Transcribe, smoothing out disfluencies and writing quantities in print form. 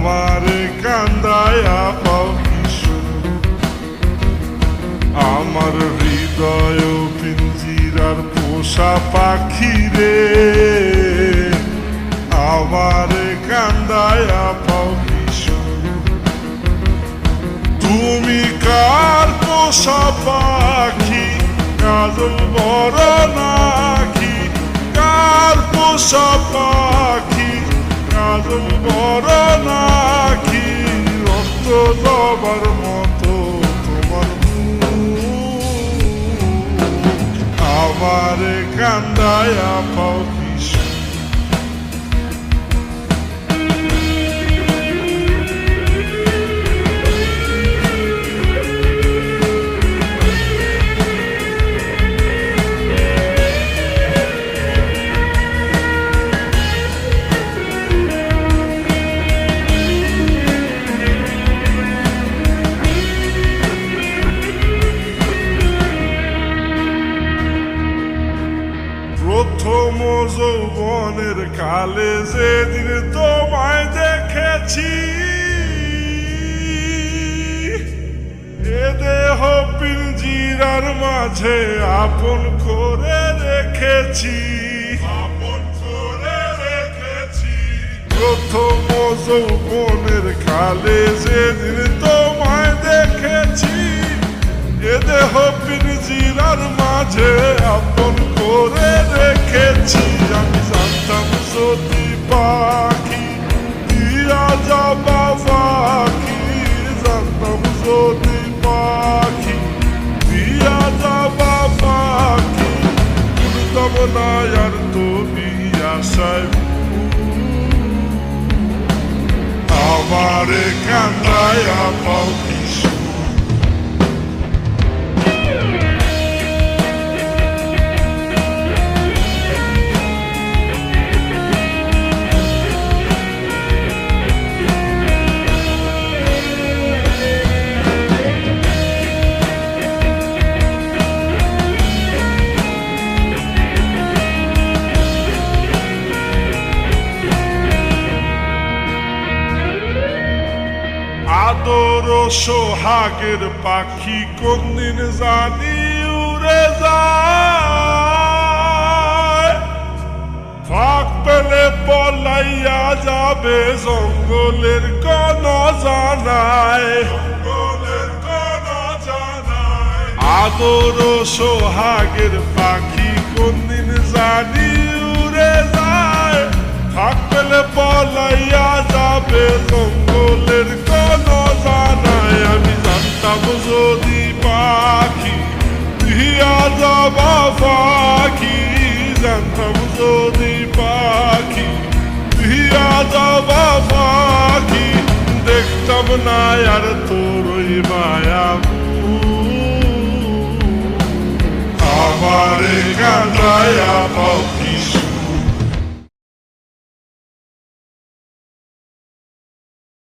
আমারে কান্দায়া পাও কিশোর, আমার হৃদয় পিঞ্জিরার পোষা পাখি রে, আমারে কান্দায়া পাও কিশোর। তুমি কার পোষা পাখি, কাজল বড় নাকি? কার পোষা পাখি, কাজল বড় নাকি? রক্ত জবার মতো তোমার মুখ, আমারে কান্দায়া পাও কিশোর। প্রথম যৌবনের কালে যেদিন তোমায় দেখেছি, এ দেহ পিঞ্জিরার মাঝে আপন করে রেখেছি, আপন করে রেখেছি। প্রথম যৌবনের কালে যেদিন তোমায় দেখেছি, এ দেহ পিঞ্জিরার মাঝে আপন করে রেখেছি। আমি জানতাম যদি পাখি দিয়া যাবা পাখি, জানতাম যদি পাখি দিয়া যাবা পাখি, উড়তাম না আর তুমি আশায়। আমারে কান্দায়া পাও কিশোর। আদর সোহাগের পাখি কোনদিন জানি উড়ে যায়, ফাঁক পেলে পলাইয়া যাবে জঙ্গলের কোন জানায়, জঙ্গলের কোন জানায়। আদর সোহাগের পাখি কোনদিন জানি উড়ে যায়, ফাঁক পেলে পলাইয়া যাবে জঙ্গলের কোন জানায়। আমি জানতাম যদি পাখি দিয়া যাবা পাখি, জানতাম যদি পাখি দিয়া যাবা পাখি, দেখতাম না আর তোর ওই মায়া। আমারে কান্দায়া পাও কিশোর।